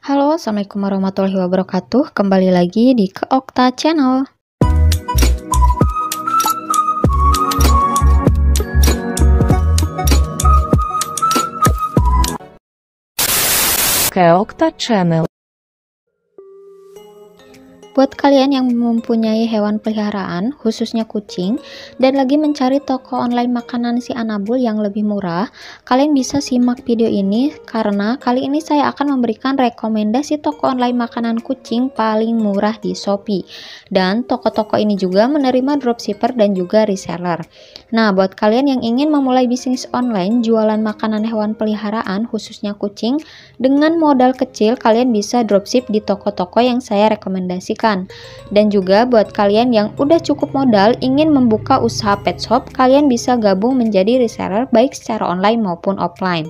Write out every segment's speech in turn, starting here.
Halo, assalamualaikum warahmatullahi wabarakatuh. Kembali lagi di Keokta Channel. Keokta Channel. Buat kalian yang mempunyai hewan peliharaan, khususnya kucing, dan lagi mencari toko online makanan si Anabul yang lebih murah, kalian bisa simak video ini karena kali ini saya akan memberikan rekomendasi toko online makanan kucing paling murah di Shopee. Dan toko-toko ini juga menerima dropshipper dan juga reseller. Nah, buat kalian yang ingin memulai bisnis online jualan makanan hewan peliharaan, khususnya kucing, dengan modal kecil, kalian bisa dropship di toko-toko yang saya rekomendasikan. Dan juga buat kalian yang udah cukup modal ingin membuka usaha pet shop, kalian bisa gabung menjadi reseller baik secara online maupun offline.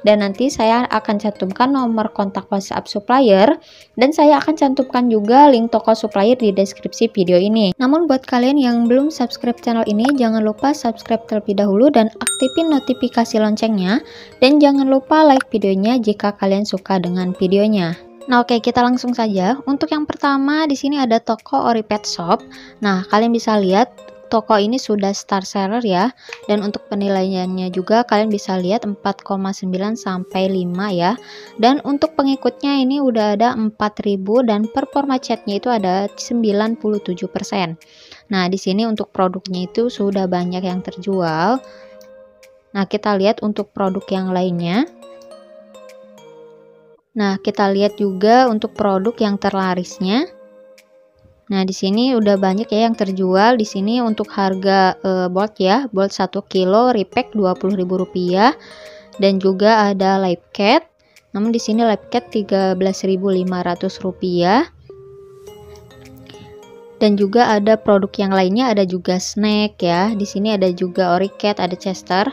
Dan nanti saya akan cantumkan nomor kontak WhatsApp supplier dan saya akan cantumkan juga link toko supplier di deskripsi video ini. Namun buat kalian yang belum subscribe channel ini, jangan lupa subscribe terlebih dahulu dan aktifin notifikasi loncengnya, dan jangan lupa like videonya jika kalian suka dengan videonya. Nah, oke, kita langsung saja. Untuk yang pertama di sini ada toko Ori Pet Shop. Nah, kalian bisa lihat toko ini sudah star seller ya. Dan untuk penilaiannya juga kalian bisa lihat 4,9 sampai 5 ya. Dan untuk pengikutnya ini udah ada 4.000 dan performa chatnya itu ada 97%. Nah, di sini untuk produknya itu sudah banyak yang terjual. Nah, kita lihat untuk produk yang lainnya. Nah, kita lihat juga untuk produk yang terlarisnya. Nah, di sini udah banyak ya yang terjual. Di sini untuk harga Bolt ya, Bolt 1 kilo repack Rp20.000 dan juga ada Live Cat. Namun di sini Live Cat Rp13.500. Dan juga ada produk yang lainnya, ada juga snack ya. Di sini ada juga Ori Cat, ada Chester.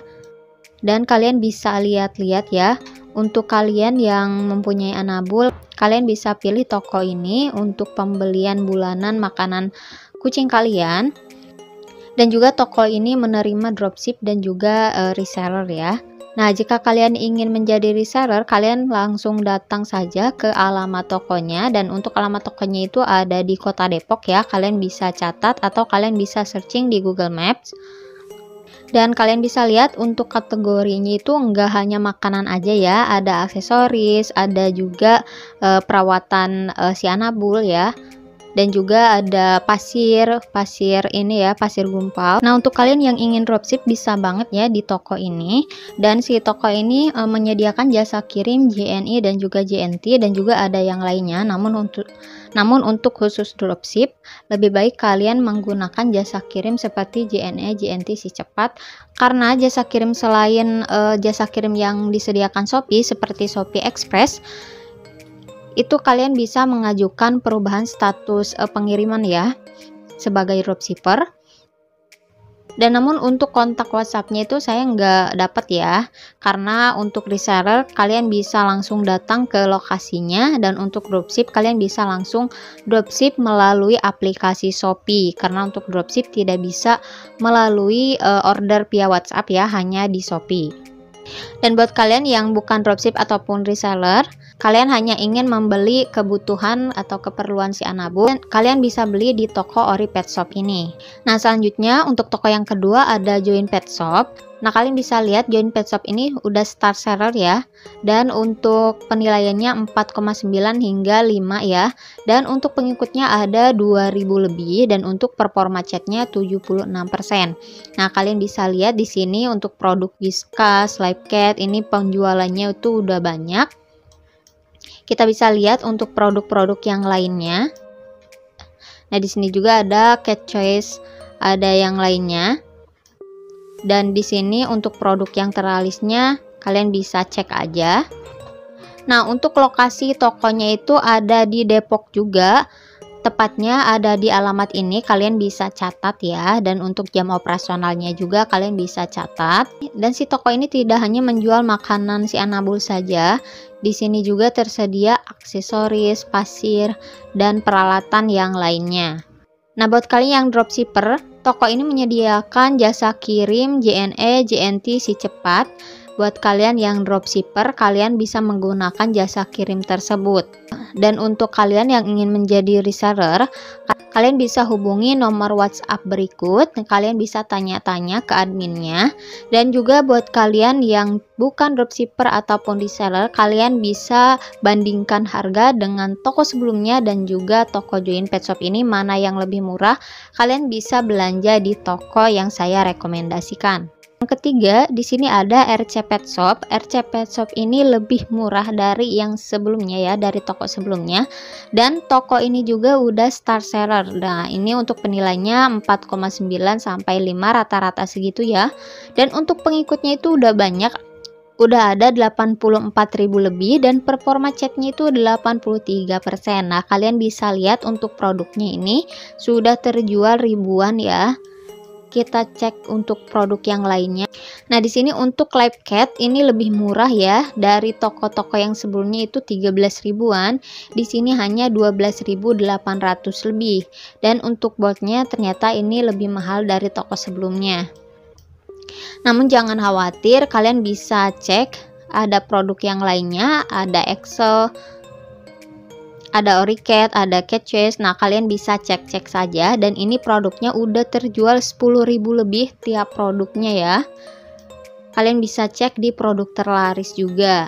Dan kalian bisa lihat-lihat ya. Untuk kalian yang mempunyai Anabul, kalian bisa pilih toko ini untuk pembelian bulanan makanan kucing kalian. Dan juga toko ini menerima dropship dan juga reseller ya. Nah, jika kalian ingin menjadi reseller, kalian langsung datang saja ke alamat tokonya. Dan untuk alamat tokonya itu ada di Kota Depok ya. Kalian bisa catat atau kalian bisa searching di Google Maps. Dan kalian bisa lihat untuk kategorinya itu enggak hanya makanan aja ya, ada aksesoris, ada juga perawatan si Anabul ya. Dan juga ada pasir ini ya, pasir gumpal. Nah, untuk kalian yang ingin dropship bisa banget ya di toko ini. Dan si toko ini menyediakan jasa kirim JNE dan juga JNT dan juga ada yang lainnya. Namun untuk khusus dropship, lebih baik kalian menggunakan jasa kirim seperti JNE, JNT si cepat. Karena jasa kirim selain jasa kirim yang disediakan Shopee seperti Shopee Express, itu kalian bisa mengajukan perubahan status pengiriman ya sebagai dropshipper. Dan namun untuk kontak WhatsAppnya itu saya nggak dapat ya, karena untuk reseller kalian bisa langsung datang ke lokasinya, dan untuk dropship kalian bisa langsung dropship melalui aplikasi Shopee, karena untuk dropship tidak bisa melalui order via WhatsApp ya, hanya di Shopee. Dan buat kalian yang bukan dropship ataupun reseller, kalian hanya ingin membeli kebutuhan atau keperluan si Anabul, kalian bisa beli di toko Ori Pet Shop ini. Nah, selanjutnya untuk toko yang kedua ada Join Pet Shop. Nah, kalian bisa lihat Join Pet Shop ini udah star seller ya. Dan untuk penilaiannya 4,9 hingga 5 ya. Dan untuk pengikutnya ada 2000 lebih dan untuk performa chatnya 76%. Nah, kalian bisa lihat di sini untuk produk Whiskas, Live Cat ini penjualannya itu udah banyak. Kita bisa lihat untuk produk-produk yang lainnya. Nah, di sini juga ada Cat Choice, ada yang lainnya. Dan di sini untuk produk yang teralisnya kalian bisa cek aja. Nah, untuk lokasi tokonya itu ada di Depok juga. Tepatnya ada di alamat ini, kalian bisa catat ya. Dan untuk jam operasionalnya juga kalian bisa catat. Dan si toko ini tidak hanya menjual makanan si Anabul saja. Di sini juga tersedia aksesoris, pasir, dan peralatan yang lainnya. Nah, buat kalian yang dropshipper, toko ini menyediakan jasa kirim JNE, JNT si cepat. buat kalian yang dropshipper, kalian bisa menggunakan jasa kirim tersebut. Dan untuk kalian yang ingin menjadi reseller, kalian bisa hubungi nomor WhatsApp berikut. Kalian bisa tanya-tanya ke adminnya. Dan juga buat kalian yang bukan dropshipper ataupun reseller, kalian bisa bandingkan harga dengan toko sebelumnya dan juga toko Join Pet Shop ini, mana yang lebih murah. Kalian bisa belanja di toko yang saya rekomendasikan. Yang ketiga, di sini ada RC Pet Shop. RC Pet Shop ini lebih murah dari yang sebelumnya ya, dari toko sebelumnya. Dan toko ini juga udah star seller. Nah, ini untuk penilainya 4,9 sampai 5 rata-rata segitu ya. Dan untuk pengikutnya itu udah banyak. Udah ada 84.000 lebih dan performa chatnya itu 83%. Nah, kalian bisa lihat untuk produknya ini sudah terjual ribuan ya. Kita cek untuk produk yang lainnya. Nah, di sini untuk live cat ini lebih murah ya, dari toko-toko yang sebelumnya itu 13 ribuan, di sini hanya 12.800 lebih. Dan untuk botnya ternyata ini lebih mahal dari toko sebelumnya. Namun jangan khawatir, kalian bisa cek ada produk yang lainnya, ada Excel, ada Oricat, ada Catchways. Nah, kalian bisa cek-cek saja, dan ini produknya udah terjual 10.000 lebih tiap produknya ya. Kalian bisa cek di produk terlaris juga.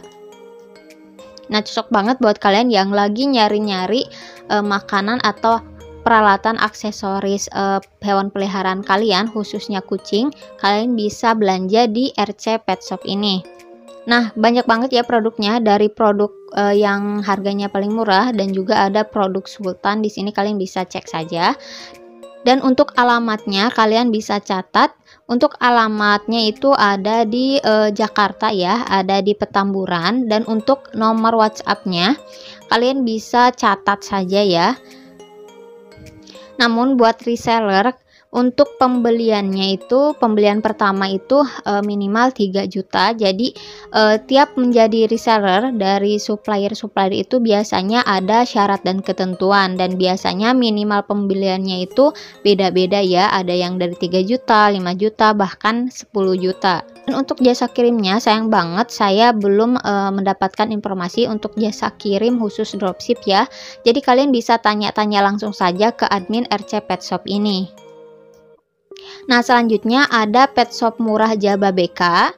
Nah, cocok banget buat kalian yang lagi nyari-nyari makanan atau peralatan aksesoris hewan peliharaan kalian, khususnya kucing. Kalian bisa belanja di RC Pet Shop ini. Nah, banyak banget ya produknya, dari produk yang harganya paling murah dan juga ada produk Sultan. Di sini kalian bisa cek saja. Dan untuk alamatnya kalian bisa catat. Untuk alamatnya itu ada di Jakarta ya, ada di Petamburan. Dan untuk nomor WhatsApp-nya kalian bisa catat saja ya. Namun buat reseller, untuk pembeliannya itu, pembelian pertama itu minimal 3 juta. Jadi tiap menjadi reseller dari supplier-supplier itu biasanya ada syarat dan ketentuan, dan biasanya minimal pembeliannya itu beda-beda ya. Ada yang dari 3 juta, 5 juta, bahkan 10 juta. Dan untuk jasa kirimnya, sayang banget saya belum mendapatkan informasi untuk jasa kirim khusus dropship ya. Jadi kalian bisa tanya-tanya langsung saja ke admin RC Pet Shop ini. Nah, selanjutnya ada Pet Shop Murah Jababeka.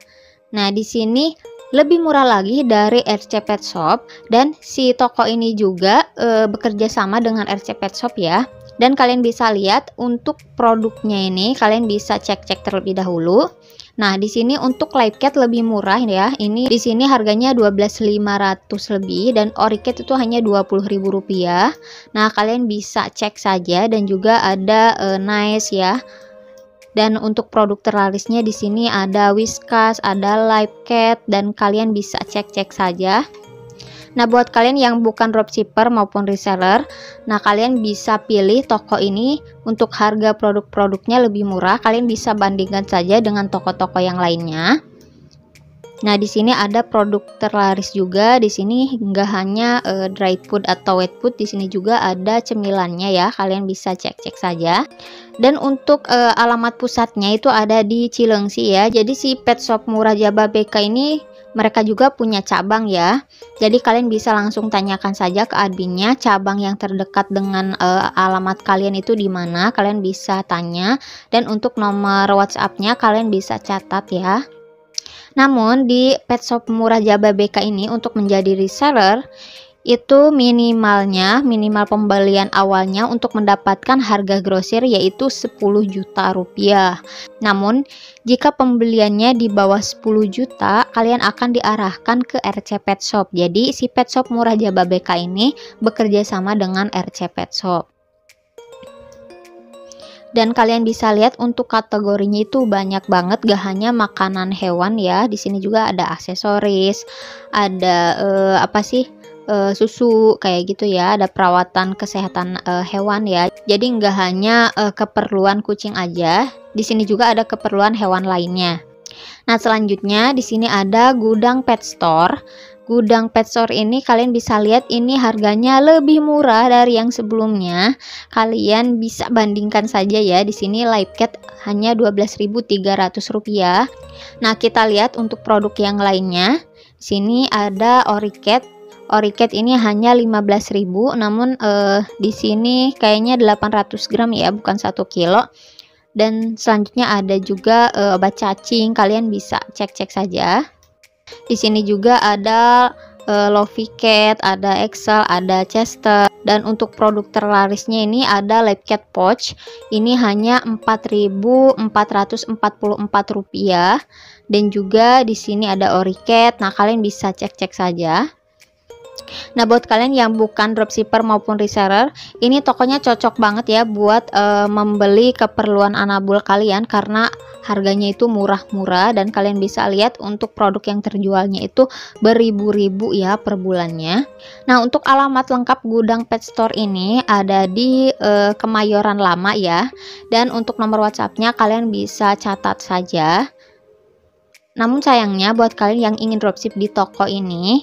Nah, di sini lebih murah lagi dari RC Pet Shop, dan si toko ini juga bekerja sama dengan RC Pet Shop ya. Dan kalian bisa lihat untuk produknya ini, kalian bisa cek-cek terlebih dahulu. Nah, di sini untuk live cat lebih murah ya. Ini di sini harganya 12.500 lebih, dan Oricat itu hanya 20.000 rupiah. Nah, kalian bisa cek saja, dan juga ada Nice ya. Dan untuk produk terlarisnya di sini ada Whiskas, ada Live Cat, dan kalian bisa cek-cek saja. Nah, buat kalian yang bukan dropshipper maupun reseller, nah kalian bisa pilih toko ini untuk harga produk-produknya lebih murah. Kalian bisa bandingkan saja dengan toko-toko yang lainnya. Nah, di sini ada produk terlaris juga. Di sini nggak hanya dry food atau wet food, di sini juga ada cemilannya ya. Kalian bisa cek-cek saja. Dan untuk alamat pusatnya itu ada di Cilengsi ya. Jadi si Pet Shop Murah Jababeka ini mereka juga punya cabang ya. Jadi kalian bisa langsung tanyakan saja ke adminnya cabang yang terdekat dengan alamat kalian itu di mana. Kalian bisa tanya, dan untuk nomor WhatsApp-nya kalian bisa catat ya. Namun di Pet Shop Murah Jababeka ini untuk menjadi reseller itu minimal pembelian awalnya untuk mendapatkan harga grosir yaitu 10 juta rupiah. Namun jika pembeliannya di bawah 10 juta, kalian akan diarahkan ke RC Pet Shop. Jadi si Pet Shop Murah Jababeka ini bekerja sama dengan RC Pet Shop. Dan kalian bisa lihat untuk kategorinya itu banyak banget, gak hanya makanan hewan ya. Di sini juga ada aksesoris, ada susu kayak gitu ya, ada perawatan kesehatan hewan ya. Jadi nggak hanya keperluan kucing aja, di sini juga ada keperluan hewan lainnya. Nah, selanjutnya di sini ada Gudang Pet Store. gudang pet store ini kalian bisa lihat ini harganya lebih murah dari yang sebelumnya. Kalian bisa bandingkan saja ya. Di sini live cat hanya Rp12.300. Nah, kita lihat untuk produk yang lainnya. Di sini ada Oricat. Oricat ini hanya 15.000, namun di sini kayaknya 800 gram ya, bukan 1 kilo. Dan selanjutnya ada juga obat cacing. Kalian bisa cek-cek saja. Di sini juga ada Lovey Cat, ada Excel, ada Chester. Dan untuk produk terlarisnya ini ada Live Cat Pouch. Ini hanya Rp4.444. Dan juga di sini ada Oricat. Nah, kalian bisa cek-cek saja. Nah, buat kalian yang bukan dropshipper maupun reseller, ini tokonya cocok banget ya buat membeli keperluan anabul kalian, karena harganya itu murah-murah dan kalian bisa lihat untuk produk yang terjualnya itu beribu-ribu ya per bulannya. Nah, untuk alamat lengkap gudang pet store ini ada di Kemayoran Lama ya, dan untuk nomor WhatsAppnya kalian bisa catat saja. Namun sayangnya buat kalian yang ingin dropship di toko ini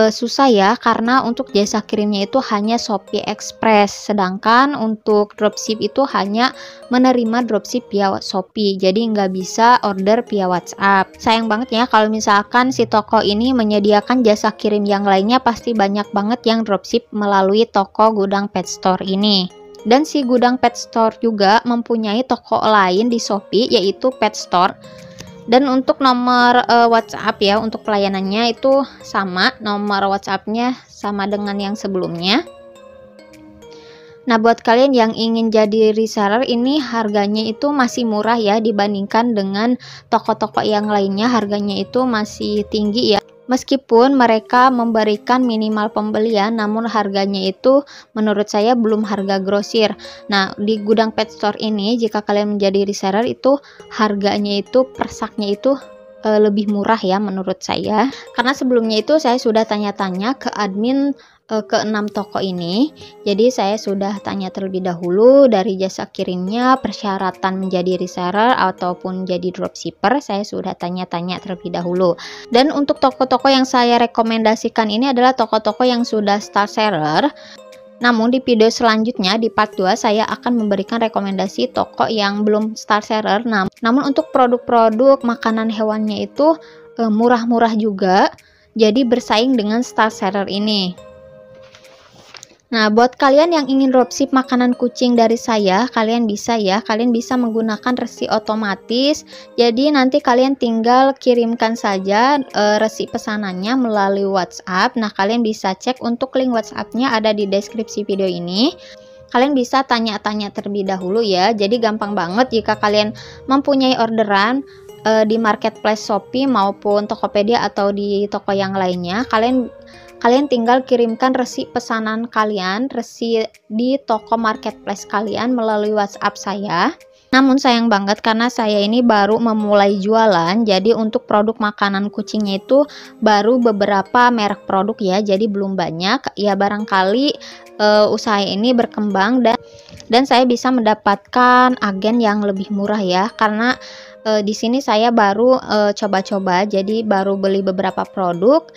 susah ya, karena untuk jasa kirimnya itu hanya Shopee Express, sedangkan untuk dropship itu hanya menerima dropship via Shopee, jadi nggak bisa order via WhatsApp. Sayang banget ya, kalau misalkan si toko ini menyediakan jasa kirim yang lainnya, pasti banyak banget yang dropship melalui toko gudang pet store ini. Dan si gudang pet store juga mempunyai toko lain di Shopee, yaitu Pet Store. Dan untuk nomor WhatsApp ya, untuk pelayanannya itu sama, nomor WhatsAppnya sama dengan yang sebelumnya. Nah, buat kalian yang ingin jadi reseller, ini harganya itu masih murah ya dibandingkan dengan toko-toko yang lainnya. Harganya itu masih tinggi ya. Meskipun mereka memberikan minimal pembelian, namun harganya itu menurut saya belum harga grosir. Nah, di gudang pet store ini jika kalian menjadi reseller itu harganya itu per saknya itu lebih murah ya menurut saya. Karena sebelumnya itu saya sudah tanya-tanya ke admin ke-6 toko ini. Jadi saya sudah tanya terlebih dahulu dari jasa kirimnya, persyaratan menjadi reseller ataupun jadi dropshipper, saya sudah tanya-tanya terlebih dahulu. Dan untuk toko-toko yang saya rekomendasikan ini adalah toko-toko yang sudah star seller. Namun di video selanjutnya di part 2 saya akan memberikan rekomendasi toko yang belum star seller. Namun untuk produk-produk makanan hewannya itu murah-murah juga, jadi bersaing dengan star seller ini. Nah, buat kalian yang ingin dropship makanan kucing dari saya, kalian bisa menggunakan resi otomatis. Jadi nanti kalian tinggal kirimkan saja resi pesanannya melalui WhatsApp. Nah, kalian bisa cek untuk link WhatsAppnya ada di deskripsi video ini. Kalian bisa tanya-tanya terlebih dahulu ya. Jadi gampang banget jika kalian mempunyai orderan di marketplace Shopee maupun Tokopedia atau di toko yang lainnya, kalian tinggal kirimkan resi pesanan kalian, resi di toko marketplace kalian melalui WhatsApp saya. Namun sayang banget karena saya ini baru memulai jualan, jadi untuk produk makanan kucingnya itu baru beberapa merek produk ya, jadi belum banyak. Ya barangkali usaha ini berkembang dan saya bisa mendapatkan agen yang lebih murah ya, karena di sini saya baru coba-coba, jadi baru beli beberapa produk.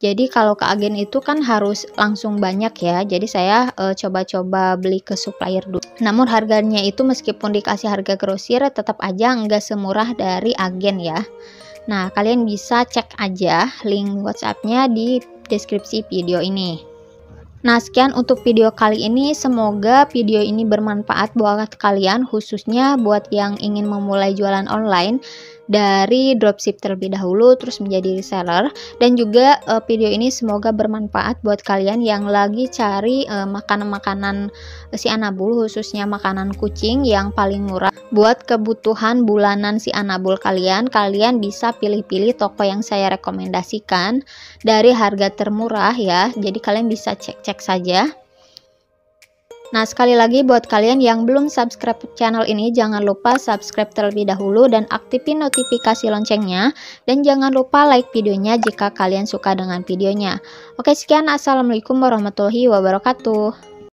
Jadi kalau ke agen itu kan harus langsung banyak ya. Jadi saya coba-coba beli ke supplier dulu. Namun harganya itu meskipun dikasih harga grosir tetap aja nggak semurah dari agen ya. Nah, kalian bisa cek aja link WhatsAppnya di deskripsi video ini. Nah, sekian untuk video kali ini. Semoga video ini bermanfaat buat kalian, khususnya buat yang ingin memulai jualan online dari dropship terlebih dahulu terus menjadi reseller. Dan juga video ini semoga bermanfaat buat kalian yang lagi cari makanan-makanan si Anabul, khususnya makanan kucing yang paling murah buat kebutuhan bulanan si Anabul kalian. Kalian bisa pilih-pilih toko yang saya rekomendasikan dari harga termurah ya. Jadi kalian bisa cek-cek saja. Nah, sekali lagi buat kalian yang belum subscribe channel ini, jangan lupa subscribe terlebih dahulu dan aktifin notifikasi loncengnya. Dan jangan lupa like videonya jika kalian suka dengan videonya. Oke, sekian. Assalamualaikum warahmatullahi wabarakatuh.